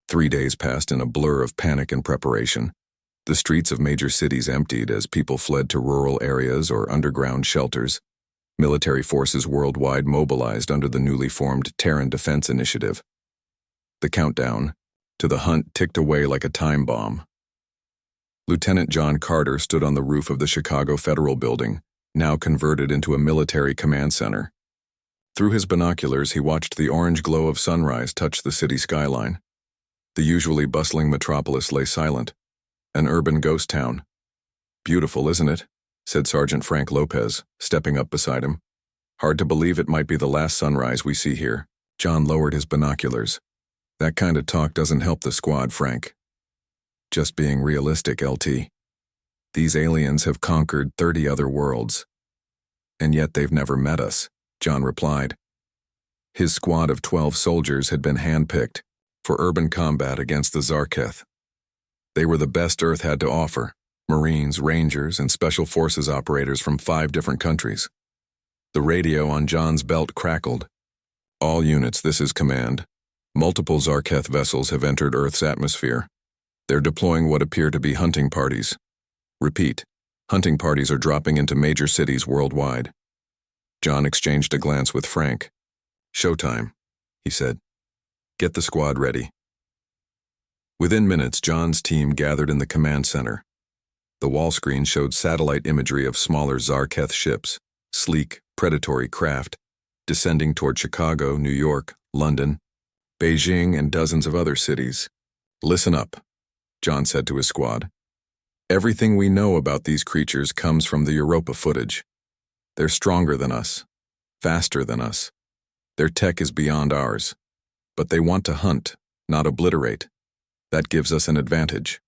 3 days passed in a blur of panic and preparation. The streets of major cities emptied as people fled to rural areas or underground shelters. Military forces worldwide mobilized under the newly formed Terran Defense Initiative. The countdown to the hunt ticked away like a time bomb. Lieutenant John Carter stood on the roof of the Chicago Federal Building, now converted into a military command center. Through his binoculars, he watched the orange glow of sunrise touch the city skyline. The usually bustling metropolis lay silent, an urban ghost town. "Beautiful, isn't it?" said Sergeant Frank Lopez, stepping up beside him. "Hard to believe it might be the last sunrise we see here." John lowered his binoculars. "That kind of talk doesn't help the squad, Frank. Just being realistic, LT. These aliens have conquered 30 other worlds. And yet they've never met us," John replied. His squad of 12 soldiers had been handpicked for urban combat against the Zarketh. They were the best Earth had to offer: Marines, Rangers, and Special Forces operators from 5 different countries. The radio on John's belt crackled. "All units, this is command. Multiple Zarketh vessels have entered Earth's atmosphere. They're deploying what appear to be hunting parties. Repeat, hunting parties are dropping into major cities worldwide." John exchanged a glance with Frank. "Showtime," he said. "Get the squad ready." Within minutes, John's team gathered in the command center. The wall screen showed satellite imagery of smaller Zarketh ships, sleek, predatory craft, descending toward Chicago, New York, London, Beijing, and dozens of other cities. "Listen up," John said to his squad. "Everything we know about these creatures comes from the Europa footage. They're stronger than us, faster than us. Their tech is beyond ours. But they want to hunt, not obliterate. That gives us an advantage."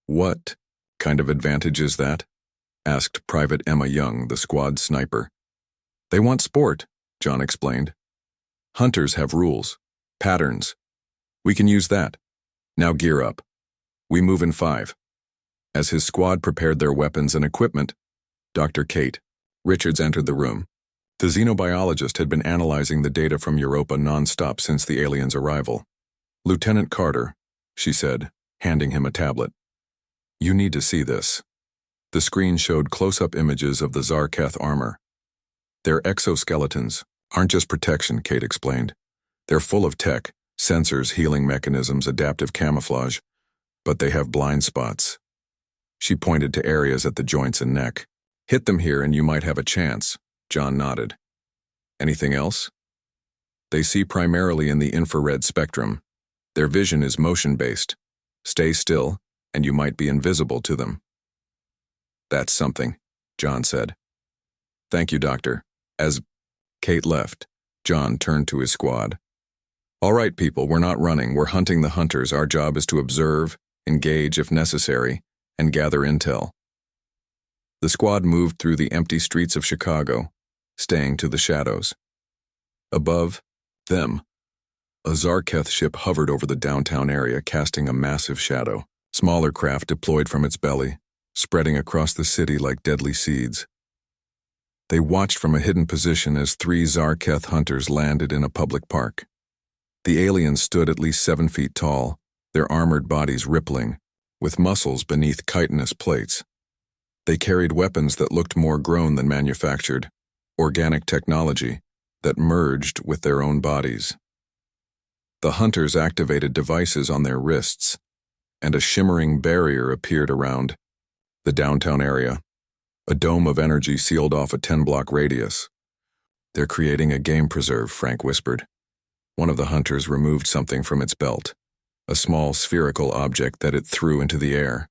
"What kind of advantage is that?" asked Private Emma Young, the squad sniper. "They want sport," John explained. "Hunters have rules, patterns. We can use that. Now gear up. We move in 5. As his squad prepared their weapons and equipment, Dr. Kate Richards entered the room. The xenobiologist had been analyzing the data from Europa non-stop since the aliens' arrival. "Lieutenant Carter," she said, handing him a tablet. "You need to see this." The screen showed close-up images of the Zarketh armor. "Their exoskeletons aren't just protection," Kate explained. "They're full of tech, sensors, healing mechanisms, adaptive camouflage, but they have blind spots." She pointed to areas at the joints and neck. "Hit them here and you might have a chance." John nodded. "Anything else?" "They see primarily in the infrared spectrum. Their vision is motion-based. Stay still, and you might be invisible to them." "That's something," John said. "Thank you, Doctor." As Kate left, John turned to his squad. "All right, people, we're not running. We're hunting the hunters. Our job is to observe, engage if necessary, and gather intel." The squad moved through the empty streets of Chicago, staying to the shadows. Above them, a Zarketh ship hovered over the downtown area, casting a massive shadow. Smaller craft deployed from its belly, spreading across the city like deadly seeds. They watched from a hidden position as 3 Zarketh hunters landed in a public park. The aliens stood at least 7 feet tall, their armored bodies rippling, with muscles beneath chitinous plates. They carried weapons that looked more grown than manufactured, organic technology that merged with their own bodies. The hunters activated devices on their wrists, and a shimmering barrier appeared around the downtown area. A dome of energy sealed off a 10-block radius. "They're creating a game preserve," Frank whispered. One of the hunters removed something from its belt, a small spherical object that it threw into the air.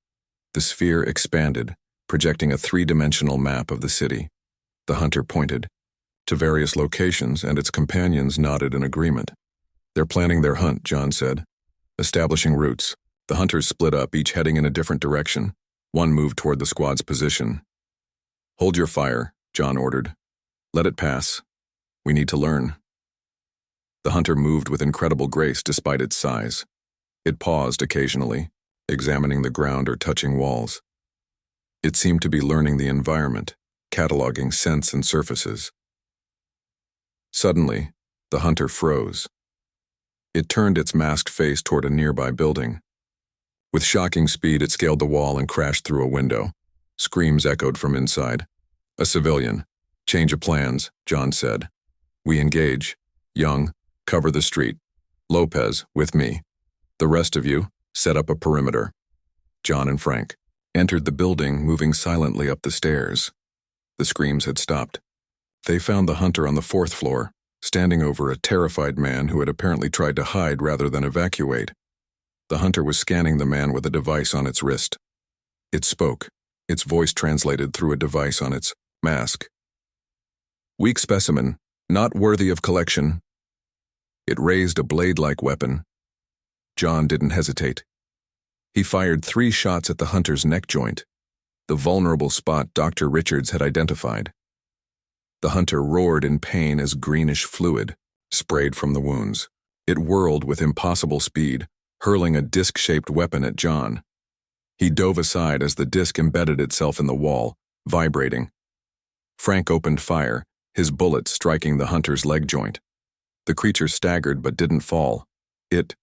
The sphere expanded, projecting a 3-dimensional map of the city. The hunter pointed to various locations, and its companions nodded in agreement. "They're planning their hunt," John said. "Establishing routes." The hunters split up, each heading in a different direction. One moved toward the squad's position. "Hold your fire," John ordered. "Let it pass. We need to learn." The hunter moved with incredible grace despite its size. It paused occasionally, examining the ground or touching walls. It seemed to be learning the environment, cataloging scents and surfaces. Suddenly, the hunter froze. It turned its masked face toward a nearby building. With shocking speed, it scaled the wall and crashed through a window. Screams echoed from inside. A civilian. Change of plans, John said. We engage. Young, cover the street. Lopez, with me. The rest of you, set up a perimeter. John and Frank entered the building, moving silently up the stairs. The screams had stopped. They found the hunter on the 4th floor, standing over a terrified man who had apparently tried to hide rather than evacuate. The hunter was scanning the man with a device on its wrist. It spoke, its voice translated through a device on its mask. Weak specimen, not worthy of collection. It raised a blade-like weapon. John didn't hesitate. He fired 3 shots at the hunter's neck joint, the vulnerable spot Dr. Richards had identified. The hunter roared in pain as greenish fluid sprayed from the wounds. It whirled with impossible speed, hurling a disc-shaped weapon at John. He dove aside as the disc embedded itself in the wall, vibrating. Frank opened fire, his bullet striking the hunter's leg joint. The creature staggered but didn't fall. It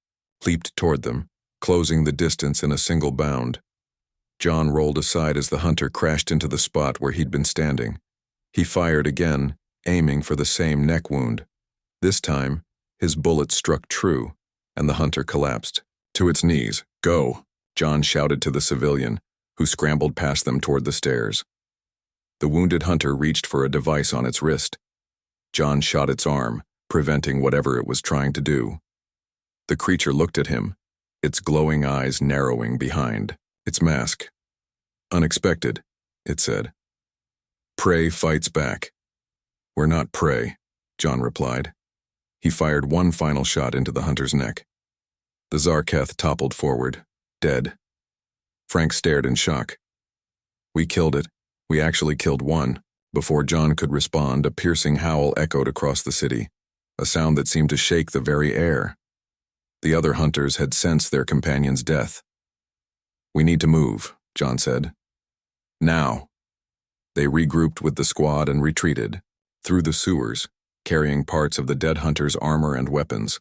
leaped toward them, closing the distance in a single bound. John rolled aside as the hunter crashed into the spot where he'd been standing. He fired again, aiming for the same neck wound. This time, his bullet struck true, and the hunter collapsed. To its knees, go, John shouted to the civilian, who scrambled past them toward the stairs. The wounded hunter reached for a device on its wrist. John shot its arm, preventing whatever it was trying to do. The creature looked at him, its glowing eyes narrowing behind its mask. Unexpected, it said. Prey fights back. We're not prey, John replied. He fired one final shot into the hunter's neck. The Zarketh toppled forward, dead. Frank stared in shock. We killed it. We actually killed one. Before John could respond, a piercing howl echoed across the city, a sound that seemed to shake the very air. The other hunters had sensed their companion's death. We need to move, John said. Now. They regrouped with the squad and retreated, through the sewers, carrying parts of the dead hunter's armor and weapons.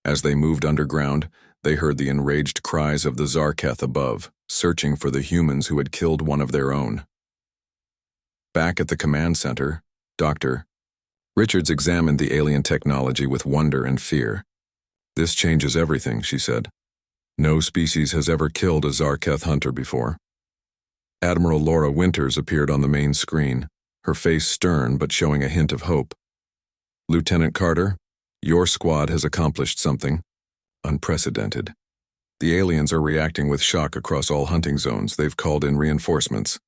As they moved underground, they heard the enraged cries of the Zarketh above, searching for the humans who had killed one of their own. Back at the command center, Dr. Richards examined the alien technology with wonder and fear. This changes everything, she said. No species has ever killed a Zarketh hunter before. Admiral Laura Winters appeared on the main screen, her face stern but showing a hint of hope. Lieutenant Carter, your squad has accomplished something unprecedented. The aliens are reacting with shock across all hunting zones. They've called in reinforcements.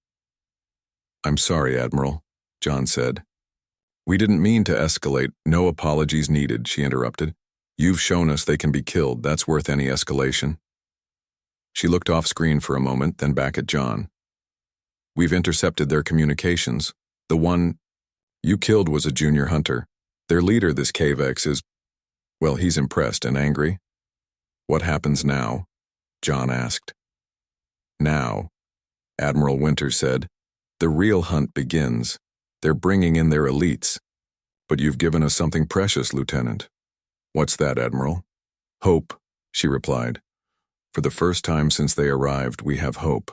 I'm sorry, Admiral, John said. We didn't mean to escalate. No apologies needed, she interrupted. You've shown us they can be killed. That's worth any escalation. She looked off screen for a moment, then back at John. We've intercepted their communications. The one you killed was a junior hunter. Their leader, this Cavex, is, well, he's impressed and angry. What happens now? John asked. Now, Admiral Winters said, the real hunt begins. They're bringing in their elites. But you've given us something precious, Lieutenant. What's that, Admiral? Hope, she replied. For the first time since they arrived, we have hope.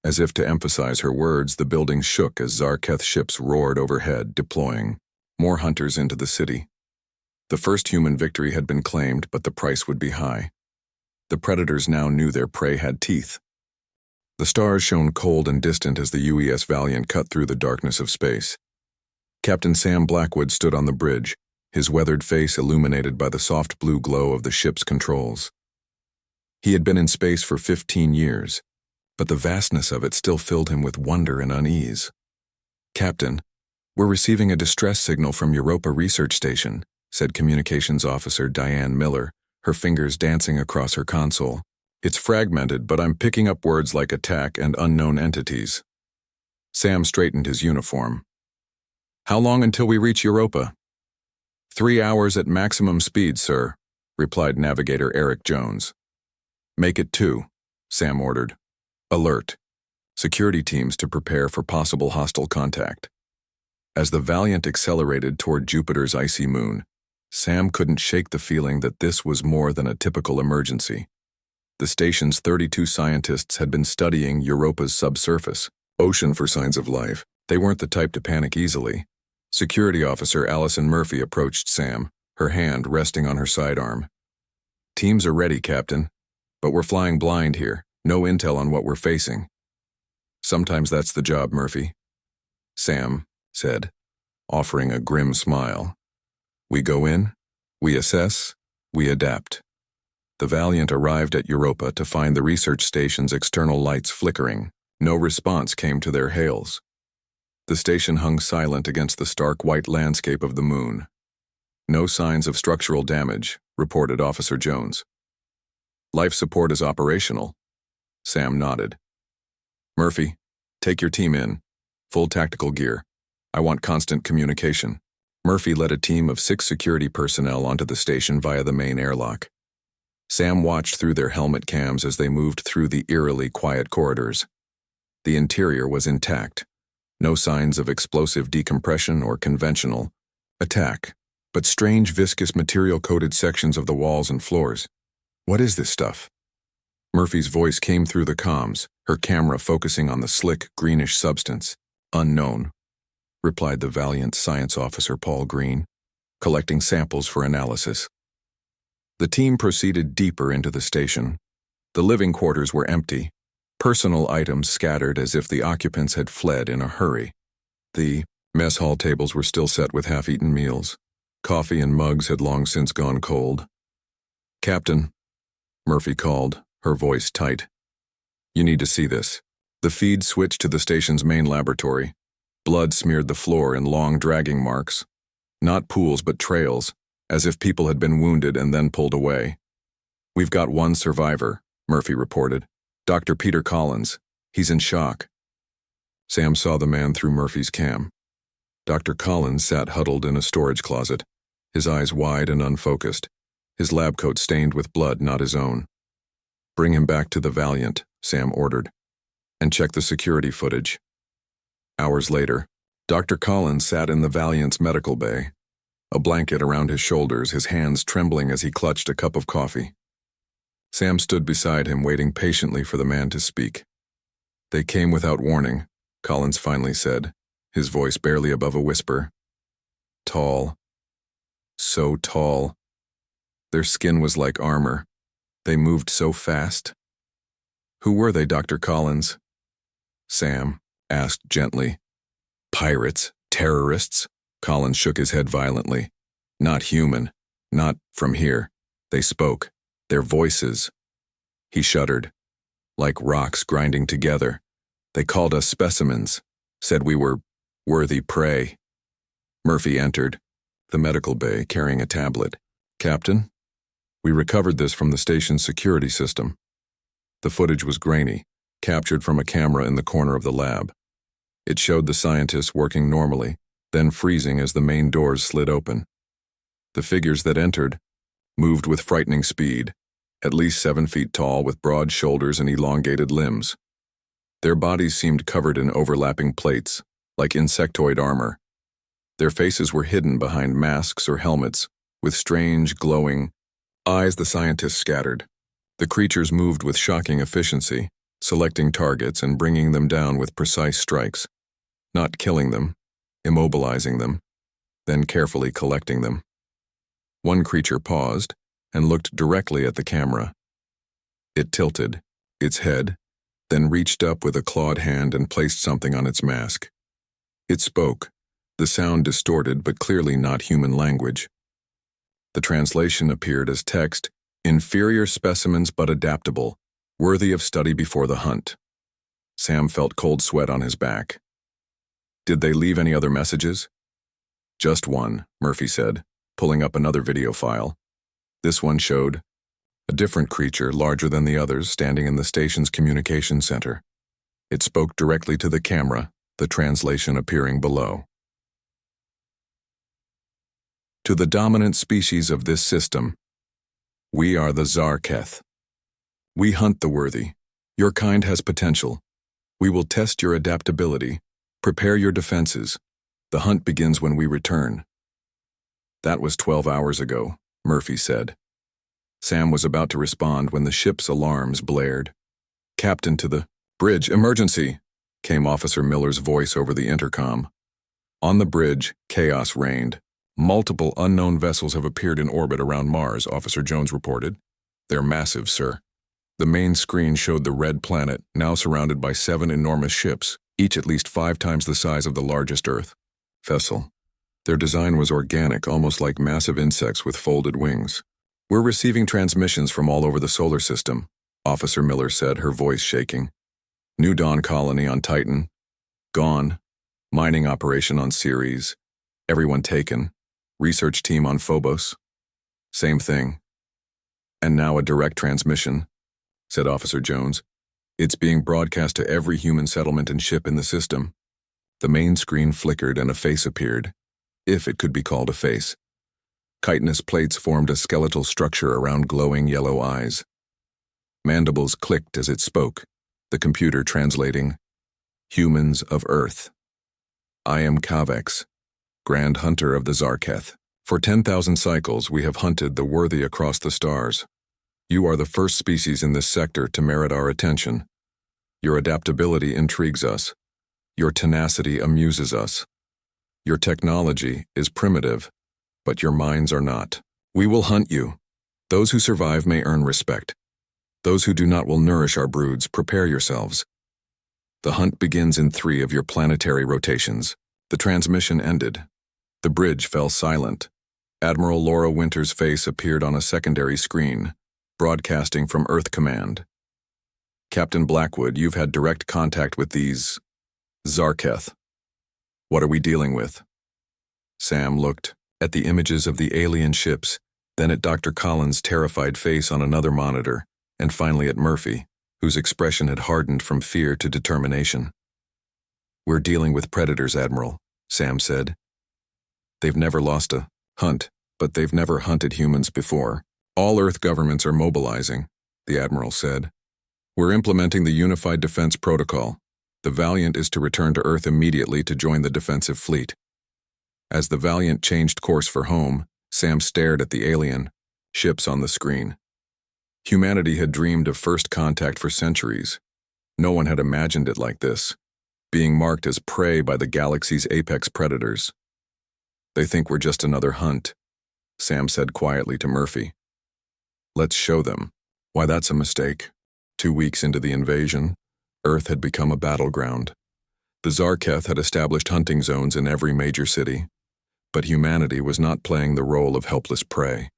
As if to emphasize her words, the building shook as Zarketh ships roared overhead, deploying more hunters into the city. The first human victory had been claimed, but the price would be high. The predators now knew their prey had teeth. The stars shone cold and distant as the UES Valiant cut through the darkness of space. Captain Sam Blackwood stood on the bridge, his weathered face illuminated by the soft blue glow of the ship's controls. He had been in space for 15 years, but the vastness of it still filled him with wonder and unease. Captain, we're receiving a distress signal from Europa Research Station, said Communications Officer Diane Miller, her fingers dancing across her console. It's fragmented, but I'm picking up words like attack and unknown entities. Sam straightened his uniform. How long until we reach Europa? 3 hours at maximum speed, sir, replied Navigator Eric Jones. Make it 2, Sam ordered. Alert. Security teams to prepare for possible hostile contact. As the Valiant accelerated toward Jupiter's icy moon, Sam couldn't shake the feeling that this was more than a typical emergency. The station's 32 scientists had been studying Europa's subsurface ocean for signs of life. They weren't the type to panic easily. Security Officer Allison Murphy approached Sam, her hand resting on her sidearm. "Teams are ready, Captain, but we're flying blind here. No intel on what we're facing." "Sometimes that's the job, Murphy," Sam said, offering a grim smile. "We go in, we assess, we adapt." The Valiant arrived at Europa to find the research station's external lights flickering. No response came to their hails. The station hung silent against the stark white landscape of the moon. "No signs of structural damage," reported Officer Jones. "Life support is operational." Sam nodded. "Murphy, take your team in. Full tactical gear. I want constant communication." Murphy led a team of 6 security personnel onto the station via the main airlock. Sam watched through their helmet cams as they moved through the eerily quiet corridors. The interior was intact. No signs of explosive decompression or conventional attack, but strange viscous material-coated sections of the walls and floors. "What is this stuff?" Murphy's voice came through the comms, her camera focusing on the slick, greenish substance. "Unknown," replied the Valiant Science Officer Paul Green, collecting samples for analysis. The team proceeded deeper into the station. The living quarters were empty, personal items scattered as if the occupants had fled in a hurry. The mess hall tables were still set with half-eaten meals. Coffee and mugs had long since gone cold. "Captain," Murphy called, her voice tight. "You need to see this." The feed switched to the station's main laboratory. Blood smeared the floor in long dragging marks. Not pools but trails, as if people had been wounded and then pulled away. "We've got one survivor," Murphy reported. "Dr. Peter Collins. He's in shock." Sam saw the man through Murphy's cam. Dr. Collins sat huddled in a storage closet, his eyes wide and unfocused, his lab coat stained with blood not his own. "Bring him back to the Valiant," Sam ordered, "and check the security footage." Hours later, Dr. Collins sat in the Valiant's medical bay, a blanket around his shoulders, his hands trembling as he clutched a cup of coffee. Sam stood beside him, waiting patiently for the man to speak. "They came without warning," Collins finally said, his voice barely above a whisper. "Tall. So tall. Their skin was like armor. They moved so fast." "Who were they, Dr. Collins?" Sam asked gently. "Pirates, terrorists." Collins shook his head violently. "Not human. Not from here. They spoke. Their voices." He shuddered. "Like rocks grinding together. They called us specimens, said we were worthy prey." Murphy entered, the medical bay, carrying a tablet. "Captain, we recovered this from the station's security system." The footage was grainy, captured from a camera in the corner of the lab. It showed the scientists working normally, then freezing as the main doors slid open. The figures that entered moved with frightening speed, at least 7 feet tall with broad shoulders and elongated limbs. Their bodies seemed covered in overlapping plates, like insectoid armor. Their faces were hidden behind masks or helmets, with strange, glowing eyes the scientists scattered. The creatures moved with shocking efficiency, selecting targets and bringing them down with precise strikes, not killing them, immobilizing them, then carefully collecting them. One creature paused and looked directly at the camera. It tilted, its head, then reached up with a clawed hand and placed something on its mask. It spoke, the sound distorted but clearly not human language. The translation appeared as text, "Inferior specimens but adaptable, worthy of study before the hunt." Sam felt cold sweat on his back. "Did they leave any other messages?" "Just one," Murphy said, pulling up another video file. This one showed a different creature, larger than the others, standing in the station's communication center. It spoke directly to the camera, the translation appearing below. "To the dominant species of this system, we are the Zarketh. We hunt the worthy. Your kind has potential. We will test your adaptability. Prepare your defenses. The hunt begins when we return." That was 12 hours ago, Murphy said. Sam was about to respond when the ship's alarms blared. Captain to the bridge, emergency, came Officer Miller's voice over the intercom. On the bridge, chaos reigned. Multiple unknown vessels have appeared in orbit around Mars, Officer Jones reported. They're massive, sir. The main screen showed the red planet, now surrounded by 7 enormous ships, each at least 5 times the size of the largest Earth vessel. Their design was organic, almost like massive insects with folded wings. We're receiving transmissions from all over the solar system, Officer Miller said, her voice shaking. New Dawn colony on Titan. Gone. Mining operation on Ceres. Everyone taken. Research team on Phobos. Same thing. And now a direct transmission, said Officer Jones. It's being broadcast to every human settlement and ship in the system. The main screen flickered and a face appeared, if it could be called a face. Chitinous plates formed a skeletal structure around glowing yellow eyes. Mandibles clicked as it spoke, the computer translating, Humans of Earth. I am Kavex, Grand Hunter of the Zarketh. For 10,000 cycles we have hunted the worthy across the stars. You are the first species in this sector to merit our attention. Your adaptability intrigues us. Your tenacity amuses us. Your technology is primitive, but your minds are not. We will hunt you. Those who survive may earn respect. Those who do not will nourish our broods. Prepare yourselves. The hunt begins in 3 of your planetary rotations. The transmission ended. The bridge fell silent. Admiral Laura Winter's face appeared on a secondary screen, broadcasting from Earth Command. Captain Blackwood, you've had direct contact with these Zarketh. What are we dealing with? Sam looked at the images of the alien ships, then at Dr. Collins' terrified face on another monitor, and finally at Murphy, whose expression had hardened from fear to determination. We're dealing with predators, Admiral, Sam said. They've never lost a hunt, but they've never hunted humans before. All Earth governments are mobilizing, the Admiral said. We're implementing the Unified Defense Protocol. The Valiant is to return to Earth immediately to join the defensive fleet. As the Valiant changed course for home, Sam stared at the alien ships on the screen. Humanity had dreamed of first contact for centuries. No one had imagined it like this, being marked as prey by the galaxy's apex predators. They think we're just another hunt, Sam said quietly to Murphy. Let's show them. Why, that's a mistake. 2 weeks into the invasion, Earth had become a battleground. The Zarketh had established hunting zones in every major city, but humanity was not playing the role of helpless prey.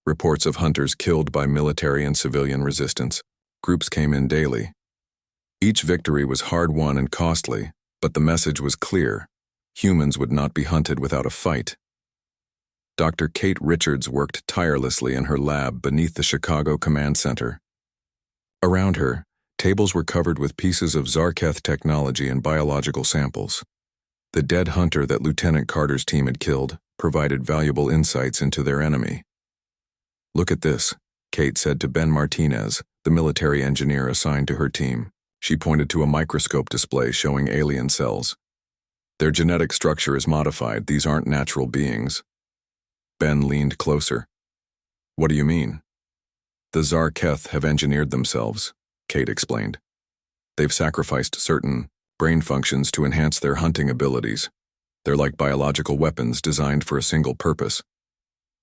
Reports of hunters killed by military and civilian resistance. Groups came in daily. Each victory was hard-won and costly, but the message was clear. Humans would not be hunted without a fight. Dr. Kate Richards worked tirelessly in her lab beneath the Chicago Command Center. Around her, tables were covered with pieces of Zarketh technology and biological samples. The dead hunter that Lieutenant Carter's team had killed provided valuable insights into their enemy. Look at this, Kate said to Ben Martinez, the military engineer assigned to her team. She pointed to a microscope display showing alien cells. Their genetic structure is modified. These aren't natural beings. Ben leaned closer. What do you mean? The Zarketh have engineered themselves, Kate explained. They've sacrificed certain brain functions to enhance their hunting abilities. They're like biological weapons designed for a single purpose.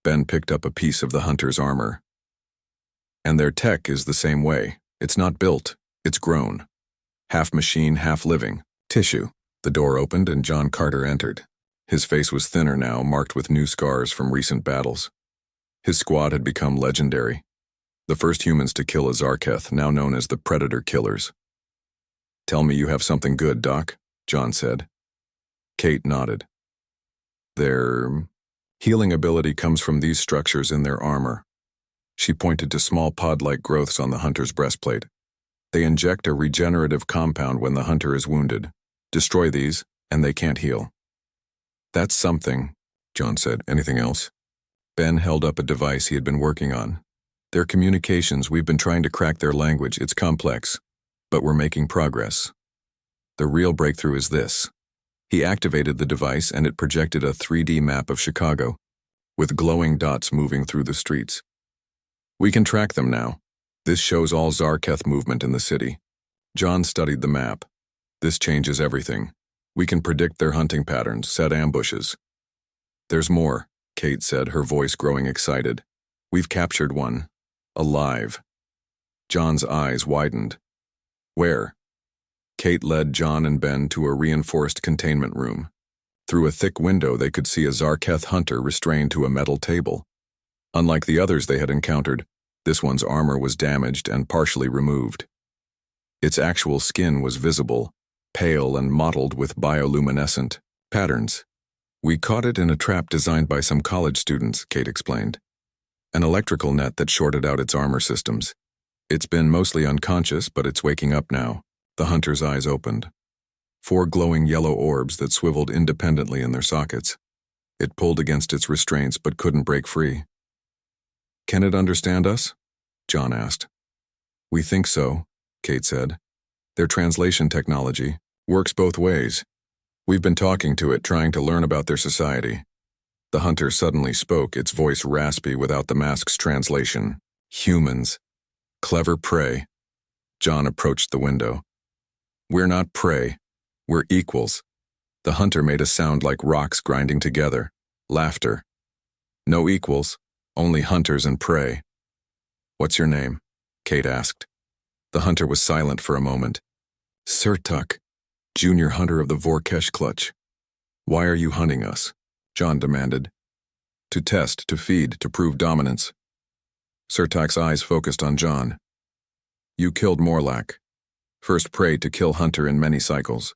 Ben picked up a piece of the hunter's armor. And their tech is the same way. It's not built, it's grown. Half machine, half living. Tissue. The door opened and John Carter entered. His face was thinner now, marked with new scars from recent battles. His squad had become legendary. The first humans to kill a Zarketh, now known as the Predator Killers. Tell me you have something good, Doc, John said. Kate nodded. Their healing ability comes from these structures in their armor. She pointed to small pod-like growths on the hunter's breastplate. They inject a regenerative compound when the hunter is wounded. Destroy these, and they can't heal. That's something, John said. Anything else? Ben held up a device he had been working on. Their communications, we've been trying to crack their language. It's complex, but we're making progress. The real breakthrough is this. He activated the device and it projected a 3D map of Chicago. with glowing dots moving through the streets. We can track them now. This shows all Zarketh movement in the city. John studied the map. This changes everything. We can predict their hunting patterns, set ambushes. There's more, Kate said, her voice growing excited. We've captured one. Alive. John's eyes widened. Where? Kate led John and Ben to a reinforced containment room. Through a thick window they could see a Zarketh hunter restrained to a metal table. Unlike the others they had encountered, this one's armor was damaged and partially removed. Its actual skin was visible, pale and mottled with bioluminescent patterns. We caught it in a trap designed by some college students, Kate explained. An electrical net that shorted out its armor systems. It's been mostly unconscious, but it's waking up now. The hunter's eyes opened. 4 glowing yellow orbs that swiveled independently in their sockets. It pulled against its restraints but couldn't break free. Can it understand us? John asked. We think so, Kate said. Their translation technology works both ways. We've been talking to it, trying to learn about their society. The hunter suddenly spoke, its voice raspy without the mask's translation. Humans. Clever prey. John approached the window. We're not prey. We're equals. The hunter made a sound like rocks grinding together. Laughter. No equals, only hunters and prey. What's your name? Kate asked. The hunter was silent for a moment. Surtuk, junior hunter of the Vorkesh clutch. Why are you hunting us? John demanded. To test, to feed, to prove dominance. Surtuk's eyes focused on John. You killed Morlach. First prey to kill hunter in many cycles.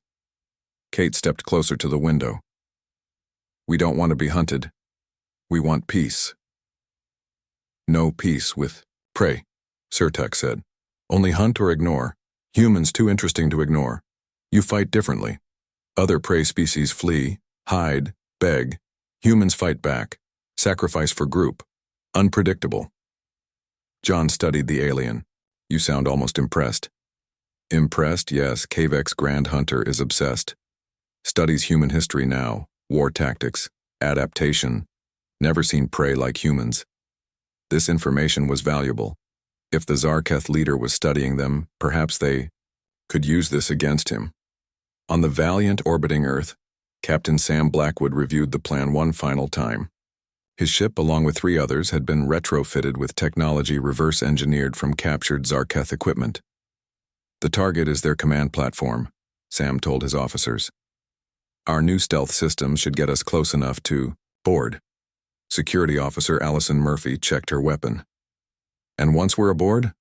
Kate stepped closer to the window. We don't want to be hunted. We want peace. No peace with prey, Surtuk said. Only hunt or ignore. Humans too interesting to ignore. You fight differently. Other prey species flee, hide, beg. Humans fight back. Sacrifice for group. Unpredictable. John studied the alien. You sound almost impressed. Impressed, yes, Kavek's Grand Hunter is obsessed. Studies human history now, war tactics, adaptation. Never seen prey like humans. This information was valuable. If the Zarketh leader was studying them, perhaps they could use this against him. On the Valiant orbiting Earth, Captain Sam Blackwood reviewed the plan one final time. His ship, along with 3 others, had been retrofitted with technology reverse-engineered from captured Zarketh equipment. The target is their command platform, Sam told his officers. Our new stealth system should get us close enough to board. Security officer Allison Murphy checked her weapon. And once we're aboard?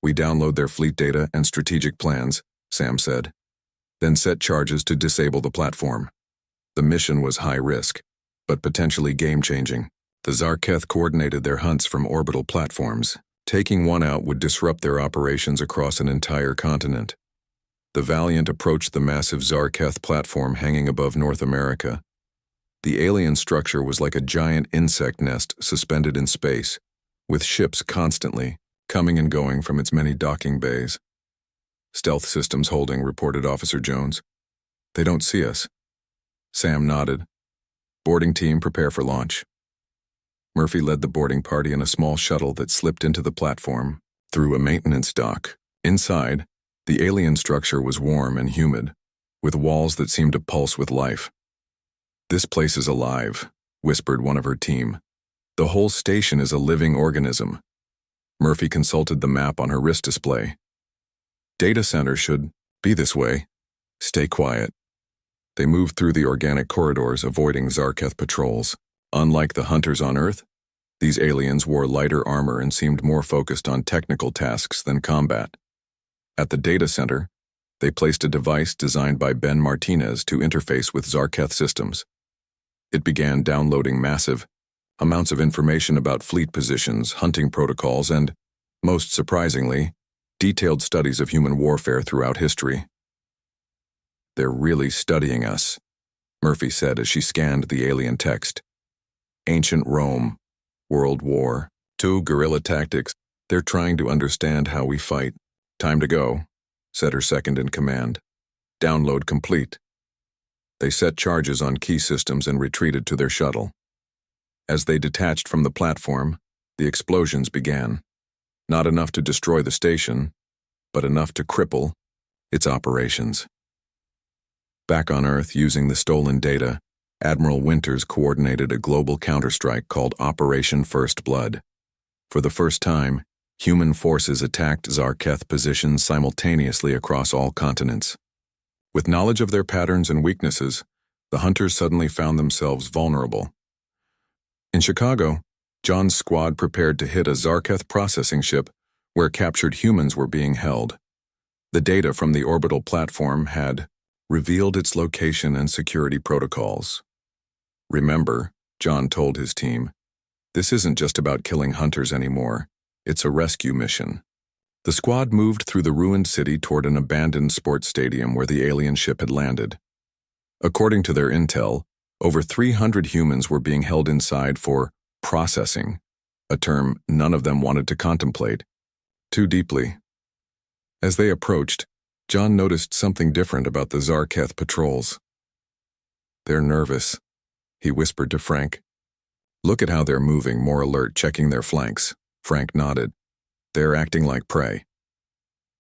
We download their fleet data and strategic plans, Sam said. Then set charges to disable the platform. The mission was high risk, but potentially game-changing. The Zarketh coordinated their hunts from orbital platforms. Taking one out would disrupt their operations across an entire continent. The Valiant approached the massive Zarketh platform hanging above North America. The alien structure was like a giant insect nest suspended in space, with ships constantly coming and going from its many docking bays. Stealth systems holding, reported Officer Jones. They don't see us. Sam nodded. Boarding team, prepare for launch. Murphy led the boarding party in a small shuttle that slipped into the platform through a maintenance dock. Inside, the alien structure was warm and humid, with walls that seemed to pulse with life. This place is alive, whispered one of her team. The whole station is a living organism. Murphy consulted the map on her wrist display. Data center should be this way. Stay quiet. They moved through the organic corridors, avoiding Zarketh patrols. Unlike the hunters on Earth, these aliens wore lighter armor and seemed more focused on technical tasks than combat. At the data center, they placed a device designed by Ben Martinez to interface with Zarketh systems. It began downloading massive amounts of information about fleet positions, hunting protocols, and, most surprisingly, detailed studies of human warfare throughout history. They're really studying us, Murphy said as she scanned the alien text. Ancient Rome, World War II, guerrilla tactics. They're trying to understand how we fight. Time to go, said her second-in-command. Download complete. They set charges on key systems and retreated to their shuttle. As they detached from the platform, the explosions began. Not enough to destroy the station, but enough to cripple its operations. Back on Earth, using the stolen data, Admiral Winters coordinated a global counterstrike called Operation First Blood. For the first time, human forces attacked Zarketh positions simultaneously across all continents. With knowledge of their patterns and weaknesses, the hunters suddenly found themselves vulnerable. In Chicago, John's squad prepared to hit a Zarketh processing ship where captured humans were being held. The data from the orbital platform had revealed its location and security protocols. Remember, John told his team, this isn't just about killing hunters anymore, it's a rescue mission. The squad moved through the ruined city toward an abandoned sports stadium where the alien ship had landed. According to their intel, over 300 humans were being held inside for processing, a term none of them wanted to contemplate too deeply. As they approached, John noticed something different about the Zarketh patrols. They're nervous, he whispered to Frank. Look at how they're moving, more alert, checking their flanks. Frank nodded. They're acting like prey.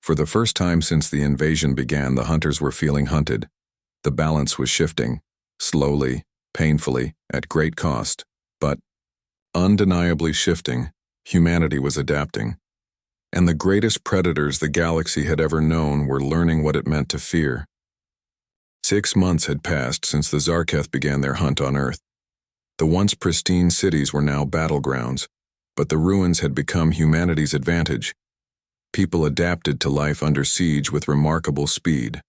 For the first time since the invasion began, the hunters were feeling hunted. The balance was shifting, slowly, painfully, at great cost, but undeniably shifting. Humanity was adapting. And the greatest predators the galaxy had ever known were learning what it meant to fear. 6 months had passed since the Zarketh began their hunt on Earth. The once pristine cities were now battlegrounds, but the ruins had become humanity's advantage. People adapted to life under siege with remarkable speed.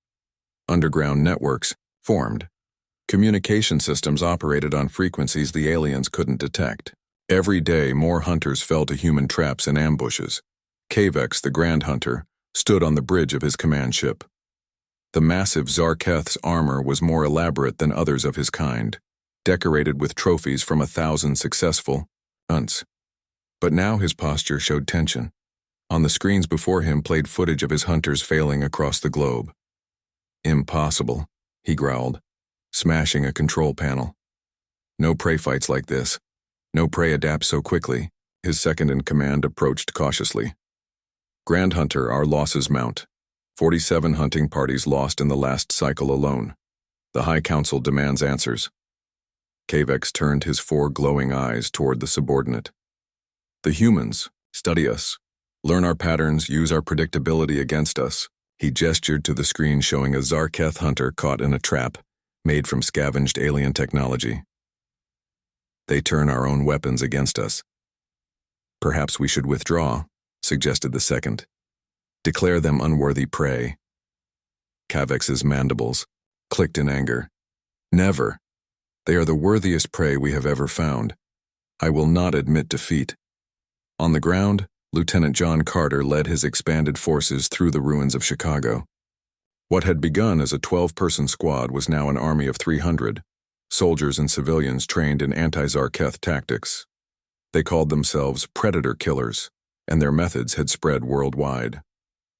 Underground networks formed. Communication systems operated on frequencies the aliens couldn't detect. Every day, more hunters fell to human traps and ambushes. Kavex, the Grand Hunter, stood on the bridge of his command ship. The massive Zarketh's armor was more elaborate than others of his kind, decorated with trophies from 1,000 successful hunts. But now his posture showed tension. On the screens before him played footage of his hunters failing across the globe. Impossible, he growled, smashing a control panel. No prey fights like this. No prey adapts so quickly. His second-in-command approached cautiously. Grand Hunter, our losses mount. 47 hunting parties lost in the last cycle alone. The High Council demands answers. Kavex turned his 4 glowing eyes toward the subordinate. The humans, study us. Learn our patterns, use our predictability against us. He gestured to the screen showing a Zarketh hunter caught in a trap, made from scavenged alien technology. They turn our own weapons against us. Perhaps we should withdraw, suggested the second. Declare them unworthy prey. Kavex's mandibles clicked in anger. Never. They are the worthiest prey we have ever found. I will not admit defeat. On the ground, Lieutenant John Carter led his expanded forces through the ruins of Chicago. What had begun as a 12-person squad was now an army of 300, soldiers and civilians trained in anti-Zarketh tactics. They called themselves Predator Killers, and their methods had spread worldwide.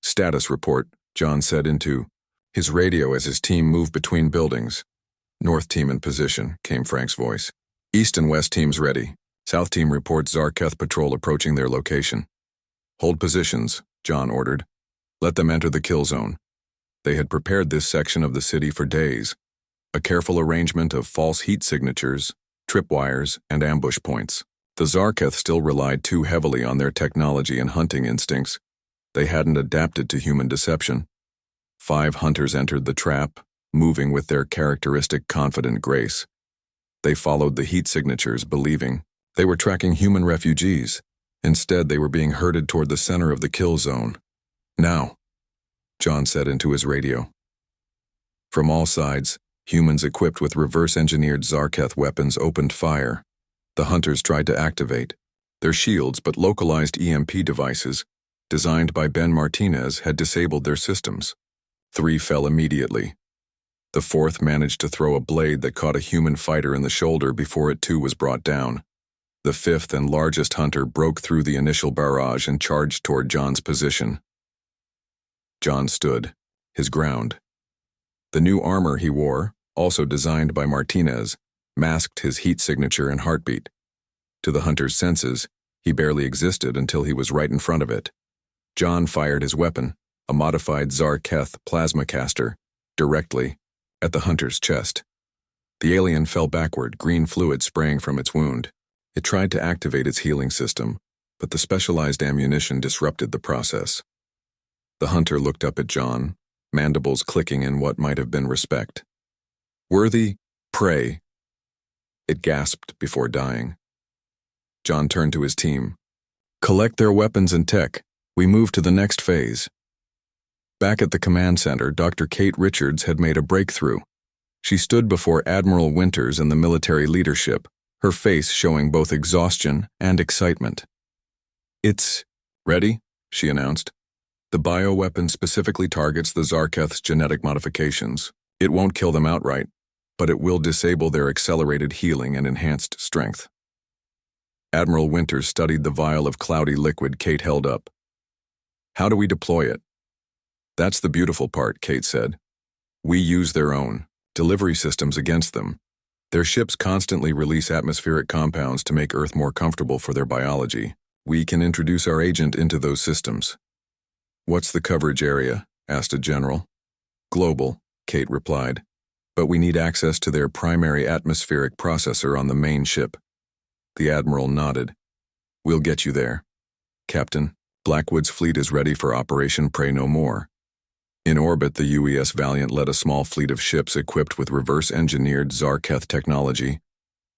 Status report, John said into his radio as his team moved between buildings. North team in position, came Frank's voice. East and West teams ready. South team reports Zarketh patrol approaching their location. Hold positions, John ordered. Let them enter the kill zone. They had prepared this section of the city for days. A careful arrangement of false heat signatures, tripwires, and ambush points. The Zarketh still relied too heavily on their technology and hunting instincts. They hadn't adapted to human deception. 5 hunters entered the trap, moving with their characteristic confident grace. They followed the heat signatures, believing they were tracking human refugees. Instead, they were being herded toward the center of the kill zone. Now, John said into his radio. From all sides, humans equipped with reverse-engineered Zarketh weapons opened fire. The hunters tried to activate. Their shields, but localized EMP devices, designed by Ben Martinez, had disabled their systems. 3 fell immediately. The 4th managed to throw a blade that caught a human fighter in the shoulder before it too was brought down. The 5th and largest hunter broke through the initial barrage and charged toward John's position. John stood, his ground. The new armor he wore, also designed by Martinez, masked his heat signature and heartbeat. To the hunter's senses, he barely existed until he was right in front of it. John fired his weapon, a modified Zarketh plasma caster, directly at the hunter's chest. The alien fell backward, green fluid spraying from its wound. It tried to activate its healing system, but the specialized ammunition disrupted the process. The hunter looked up at John, mandibles clicking in what might have been respect. "Worthy prey," it gasped before dying. John turned to his team. "Collect their weapons and tech. We move to the next phase." Back at the command center, Dr. Kate Richards had made a breakthrough. She stood before Admiral Winters and the military leadership, her face showing both exhaustion and excitement. "It's ready," she announced. "The bioweapon specifically targets the Zarketh's genetic modifications. It won't kill them outright, but it will disable their accelerated healing and enhanced strength." Admiral Winters studied the vial of cloudy liquid Kate held up. "How do we deploy it?" "That's the beautiful part," Kate said. "We use their own delivery systems against them. Their ships constantly release atmospheric compounds to make Earth more comfortable for their biology. We can introduce our agent into those systems." "What's the coverage area?" asked a general. "Global," Kate replied. "But we need access to their primary atmospheric processor on the main ship." The admiral nodded. "We'll get you there. Captain, Blackwood's fleet is ready for Operation Pray No More." In orbit, the UES Valiant led a small fleet of ships equipped with reverse-engineered Zarketh technology.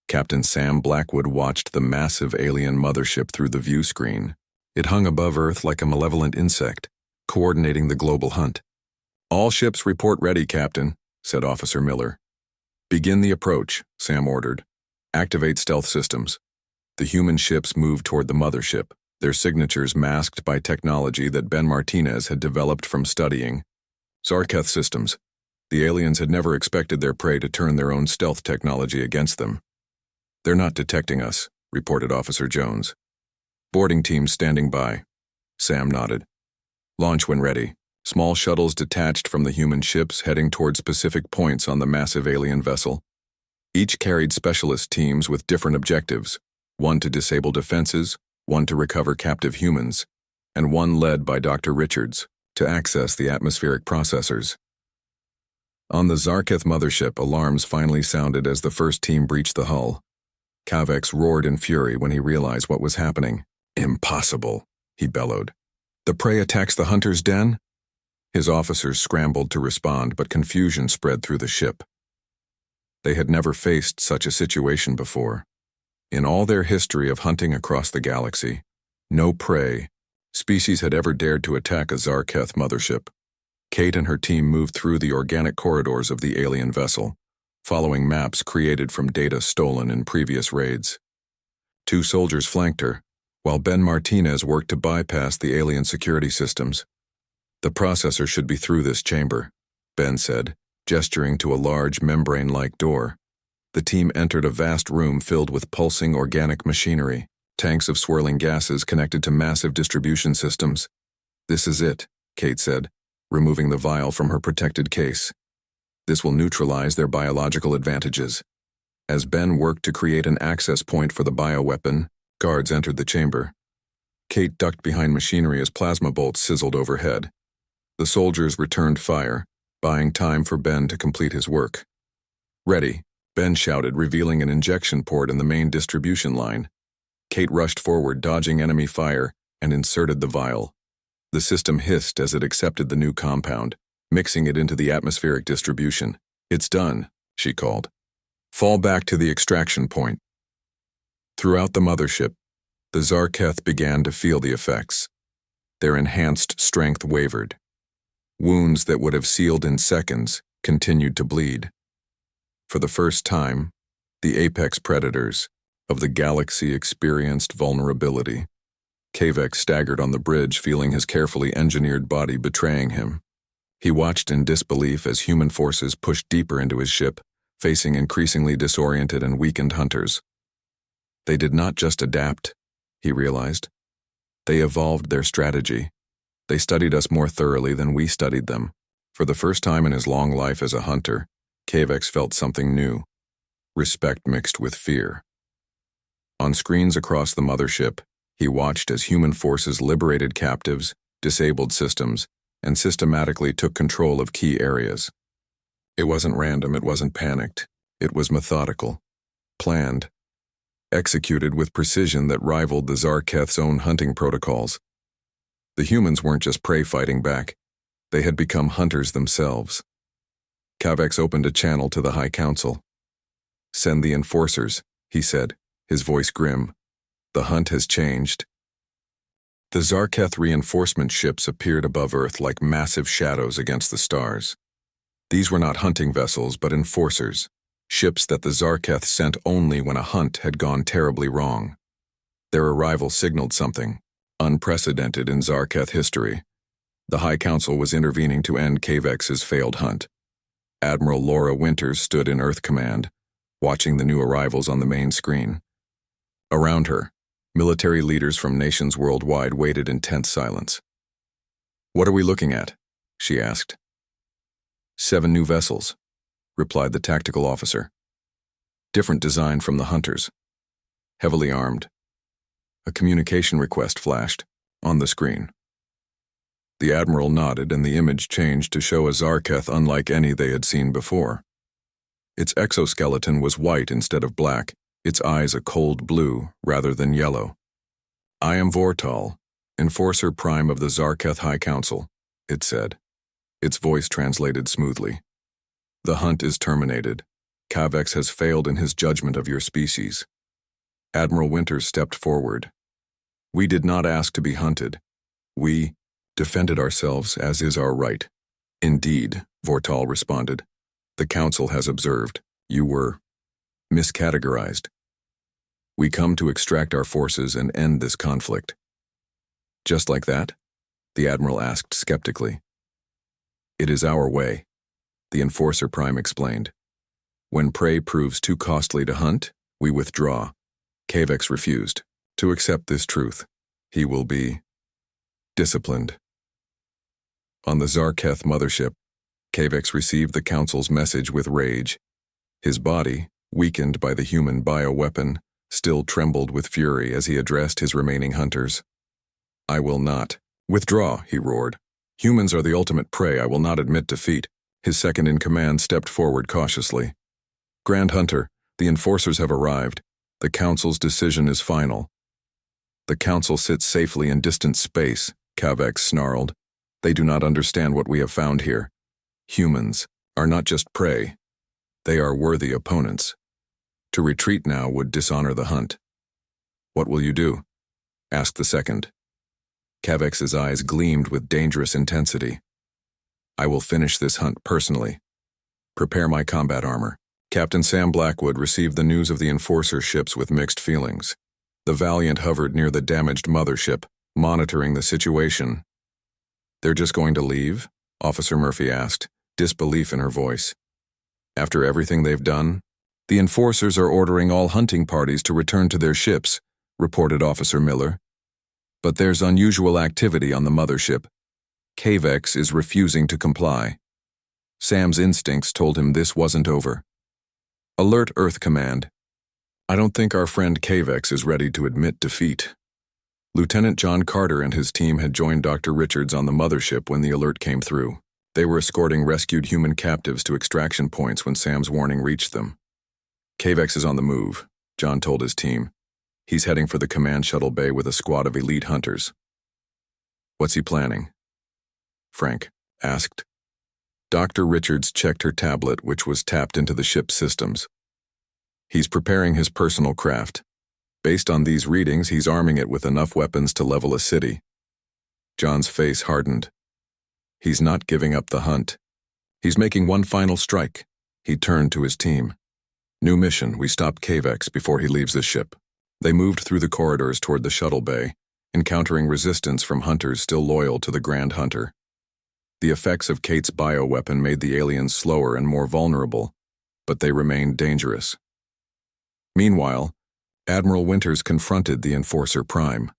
Captain Sam Blackwood watched the massive alien mothership through the view screen. It hung above Earth like a malevolent insect, coordinating the global hunt. "All ships report ready, Captain," said Officer Miller. "Begin the approach," Sam ordered. "Activate stealth systems." The human ships moved toward the mothership, their signatures masked by technology that Ben Martinez had developed from studying Zarketh systems. The aliens had never expected their prey to turn their own stealth technology against them. "They're not detecting us," reported Officer Jones. "Boarding teams standing by." Sam nodded. "Launch when ready." Small shuttles detached from the human ships heading toward specific points on the massive alien vessel. Each carried specialist teams with different objectives, one to disable defenses, one to recover captive humans, and one led by Dr. Richards to access the atmospheric processors. On the Zarketh mothership, alarms finally sounded as the first team breached the hull. Kavex roared in fury when he realized what was happening. "Impossible," he bellowed. "The prey attacks the hunter's den?" His officers scrambled to respond, but confusion spread through the ship. They had never faced such a situation before. In all their history of hunting across the galaxy, no prey species had ever dared to attack a Zarketh mothership. Kate and her team moved through the organic corridors of the alien vessel, following maps created from data stolen in previous raids. Two soldiers flanked her, while Ben Martinez worked to bypass the alien security systems. "The processor should be through this chamber," Ben said, gesturing to a large membrane-like door. The team entered a vast room filled with pulsing organic machinery, tanks of swirling gases connected to massive distribution systems. "This is it," Kate said, removing the vial from her protected case. "This will neutralize their biological advantages." As Ben worked to create an access point for the bioweapon, guards entered the chamber. Kate ducked behind machinery as plasma bolts sizzled overhead. The soldiers returned fire, buying time for Ben to complete his work. "Ready," Ben shouted, revealing an injection port in the main distribution line. Kate rushed forward, dodging enemy fire, and inserted the vial. The system hissed as it accepted the new compound, mixing it into the atmospheric distribution. "It's done," she called. "Fall back to the extraction point." Throughout the mothership, the Zarketh began to feel the effects. Their enhanced strength wavered. Wounds that would have sealed in seconds continued to bleed. For the first time, the apex predators of the galaxy experienced vulnerability. Kavex staggered on the bridge, feeling his carefully engineered body betraying him. He watched in disbelief as human forces pushed deeper into his ship, facing increasingly disoriented and weakened hunters. They did not just adapt, he realized. They evolved their strategy. They studied us more thoroughly than we studied them. For the first time in his long life as a hunter, Kavex felt something new, respect mixed with fear. On screens across the mothership, he watched as human forces liberated captives, disabled systems, and systematically took control of key areas. It wasn't random, it wasn't panicked. It was methodical, planned, executed with precision that rivaled the Zarketh's own hunting protocols. The humans weren't just prey fighting back. They had become hunters themselves. Kavex opened a channel to the High Council. "Send the enforcers," he said, his voice grim. "The hunt has changed." The Zarketh reinforcement ships appeared above Earth like massive shadows against the stars. These were not hunting vessels, but enforcers, ships that the Zarketh sent only when a hunt had gone terribly wrong. Their arrival signaled something, unprecedented in Zarketh history. The High Council was intervening to end Kavex's failed hunt. Admiral Laura Winters stood in Earth Command, watching the new arrivals on the main screen. Around her, military leaders from nations worldwide waited in tense silence. "What are we looking at?" she asked. 7 new vessels," replied the tactical officer. "Different design from the hunters. Heavily armed." A communication request flashed on the screen. The admiral nodded and the image changed to show a Zarketh unlike any they had seen before. Its exoskeleton was white instead of black, its eyes a cold blue rather than yellow. "I am Vortal, Enforcer Prime of the Zarketh High Council," it said. Its voice translated smoothly. "The hunt is terminated. Kavex has failed in his judgment of your species." Admiral Winters stepped forward. "We did not ask to be hunted. We defended ourselves, as is our right." "Indeed," Vortal responded. "The Council has observed. You were miscategorized. We come to extract our forces and end this conflict." "Just like that?" the Admiral asked skeptically. "It is our way," the Enforcer Prime explained. "When prey proves too costly to hunt, we withdraw." Kavex refused to accept this truth. He will be disciplined. On the Zarketh mothership, Kavex received the Council's message with rage. His body, weakened by the human bioweapon, still trembled with fury as he addressed his remaining hunters. "I will not withdraw," he roared. "Humans are the ultimate prey. I will not admit defeat." His second-in-command stepped forward cautiously. "Grand Hunter, the enforcers have arrived. The Council's decision is final." "The Council sits safely in distant space," Kavex snarled. "They do not understand what we have found here. Humans are not just prey. They are worthy opponents. To retreat now would dishonor the hunt." "What will you do?" asked the second. Kavex's eyes gleamed with dangerous intensity. "I will finish this hunt personally. Prepare my combat armor." Captain Sam Blackwood received the news of the Enforcer ships with mixed feelings. The Valiant hovered near the damaged mothership, monitoring the situation. "They're just going to leave?" Officer Murphy asked, disbelief in her voice. "After everything they've done?" "The Enforcers are ordering all hunting parties to return to their ships," reported Officer Miller. "But there's unusual activity on the mothership. Kavex is refusing to comply." Sam's instincts told him this wasn't over. "Alert Earth Command. I don't think our friend Kavex is ready to admit defeat." Lieutenant John Carter and his team had joined Dr. Richards on the mothership when the alert came through. They were escorting rescued human captives to extraction points when Sam's warning reached them. "Kavex is on the move," John told his team. "He's heading for the command shuttle bay with a squad of elite hunters." "What's he planning?" Frank asked. Dr. Richards checked her tablet, which was tapped into the ship's systems. "He's preparing his personal craft. Based on these readings, he's arming it with enough weapons to level a city." John's face hardened. "He's not giving up the hunt. He's making one final strike." He turned to his team. "New mission, we stop Kavex before he leaves the ship." They moved through the corridors toward the shuttle bay, encountering resistance from hunters still loyal to the Grand Hunter. The effects of Kate's bioweapon made the aliens slower and more vulnerable, but they remained dangerous. Meanwhile, Admiral Winters confronted the Enforcer Prime.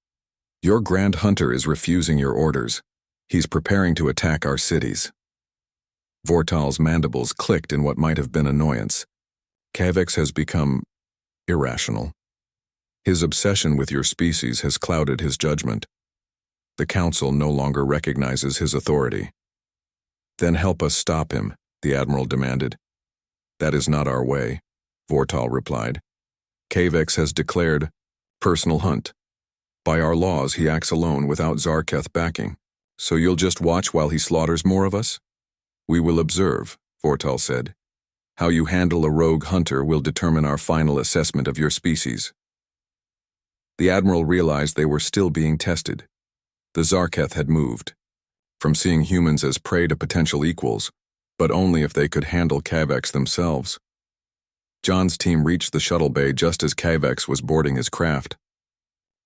"Your Grand Hunter is refusing your orders. He's preparing to attack our cities." Vortal's mandibles clicked in what might have been annoyance. Kavex has become irrational. His obsession with your species has clouded his judgment. The Council no longer recognizes his authority. Then help us stop him, the Admiral demanded. That is not our way, Vortal replied. Kavex has declared personal hunt. By our laws, he acts alone without Zarketh backing. So you'll just watch while he slaughters more of us? We will observe, Vortal said. How you handle a rogue hunter will determine our final assessment of your species. The Admiral realized they were still being tested. The Zarketh had moved, from seeing humans as prey to potential equals, but only if they could handle Kavex themselves. John's team reached the shuttle bay just as Kavex was boarding his craft.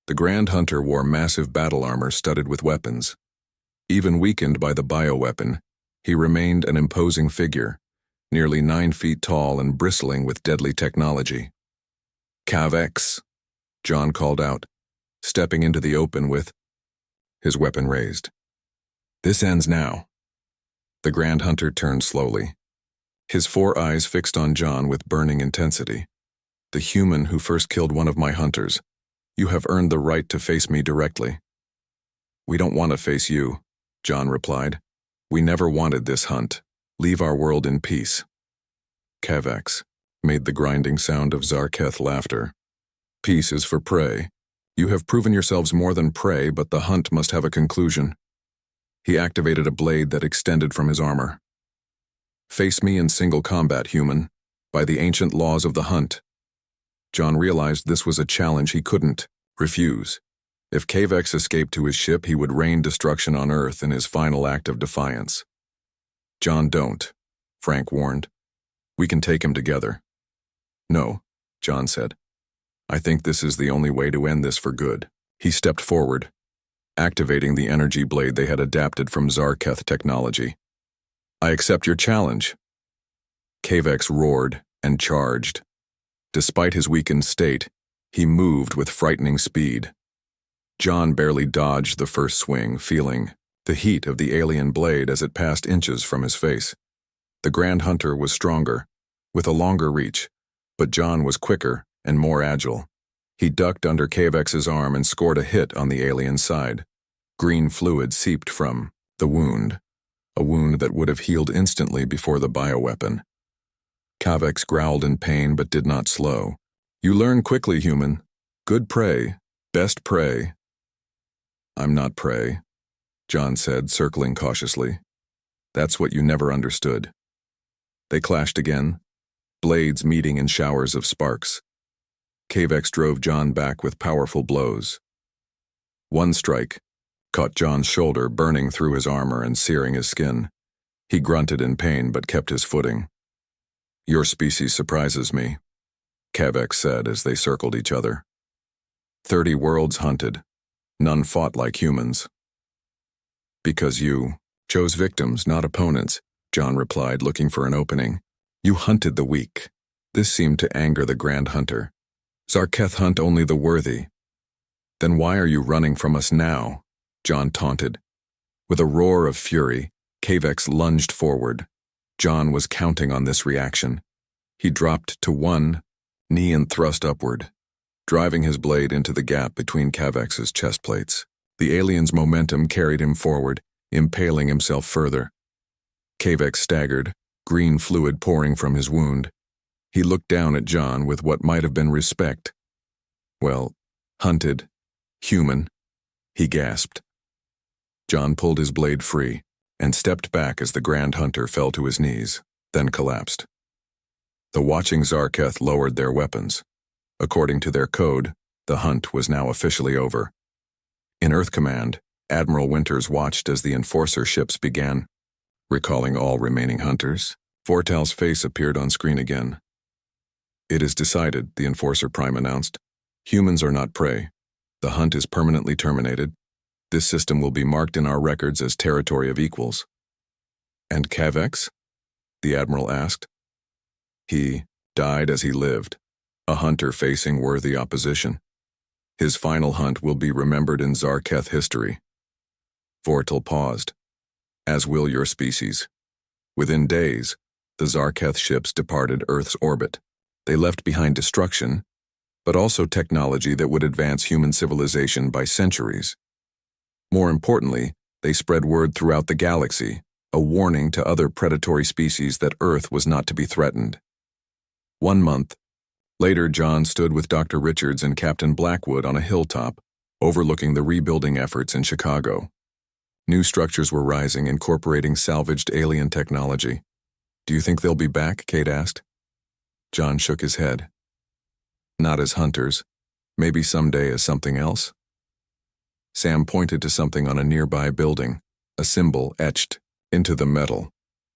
The Grand Hunter wore massive battle armor studded with weapons. Even weakened by the bioweapon, he remained an imposing figure, nearly 9 feet tall and bristling with deadly technology. Kavex, John called out, stepping into the open with his weapon raised. This ends now. The Grand Hunter turned slowly, his 4 eyes fixed on John with burning intensity. The human who first killed one of my hunters, you have earned the right to face me directly. We don't want to face you, John replied. We never wanted this hunt. Leave our world in peace. Kavex made the grinding sound of Zarketh laughter. Peace is for prey. You have proven yourselves more than prey, but the hunt must have a conclusion. He activated a blade that extended from his armor. Face me in single combat, human, by the ancient laws of the hunt. John realized this was a challenge he couldn't refuse. If Kavex escaped to his ship, he would rain destruction on Earth in his final act of defiance. John, don't, Frank warned. We can take him together. No, John said. I think this is the only way to end this for good. He stepped forward, activating the energy blade they had adapted from Zarketh technology. I accept your challenge. Kavex roared and charged. Despite his weakened state, he moved with frightening speed. John barely dodged the first swing, feeling the heat of the alien blade as it passed inches from his face. The Grand Hunter was stronger, with a longer reach, but John was quicker and more agile. He ducked under Kavex's arm and scored a hit on the alien's side. Green fluid seeped from the wound, a wound that would have healed instantly before the bioweapon. Kavex growled in pain but did not slow. You learn quickly, human. Good prey, best prey. I'm not prey, John said, circling cautiously. That's what you never understood. They clashed again, blades meeting in showers of sparks. Kavex drove John back with powerful blows. One strike caught John's shoulder, burning through his armor and searing his skin. He grunted in pain but kept his footing. Your species surprises me, Kavex said as they circled each other. 30 worlds hunted. None fought like humans. Because you chose victims, not opponents, John replied, looking for an opening. You hunted the weak. This seemed to anger the Grand Hunter. Zarketh hunt only the worthy. Then why are you running from us now? John taunted. With a roar of fury, Kavex lunged forward. John was counting on this reaction. He dropped to one knee and thrust upward, driving his blade into the gap between Kavex's chest plates. The alien's momentum carried him forward, impaling himself further. Kavex staggered, green fluid pouring from his wound. He looked down at John with what might have been respect. Well, hunted, human, he gasped. John pulled his blade free and stepped back as the Grand Hunter fell to his knees, then collapsed. The watching Zarketh lowered their weapons. According to their code, the hunt was now officially over. In Earth Command, Admiral Winters watched as the Enforcer ships began. Recalling all remaining hunters, Vortal's face appeared on screen again. It is decided, the Enforcer Prime announced. Humans are not prey. The hunt is permanently terminated. This system will be marked in our records as territory of equals. And Kavex? The Admiral asked. He died as he lived, a hunter facing worthy opposition. His final hunt will be remembered in Zarketh history. Vortal paused, as will your species. Within days, the Zarketh ships departed Earth's orbit. They left behind destruction, but also technology that would advance human civilization by centuries. More importantly, they spread word throughout the galaxy, a warning to other predatory species that Earth was not to be threatened. 1 month later, John stood with Dr. Richards and Captain Blackwood on a hilltop, overlooking the rebuilding efforts in Chicago. New structures were rising, incorporating salvaged alien technology. "Do you think they'll be back?" Kate asked. John shook his head. "Not as hunters. Maybe someday as something else." Sam pointed to something on a nearby building, a symbol etched into the metal.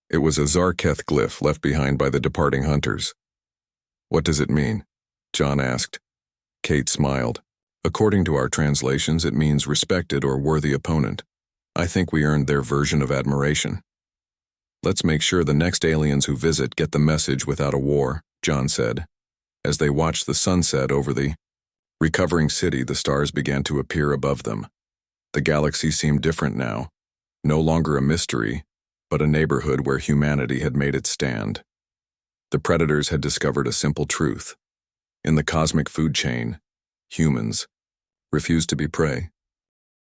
It was a Zarketh glyph left behind by the departing hunters. "What does it mean?" John asked. Kate smiled. "According to our translations, it means respected or worthy opponent. I think we earned their version of admiration." "Let's make sure the next aliens who visit get the message without a war," John said. As they watched the sunset over the recovering city, the stars began to appear above them. The galaxy seemed different now, no longer a mystery, but a neighborhood where humanity had made its stand. The predators had discovered a simple truth. In the cosmic food chain, humans refused to be prey.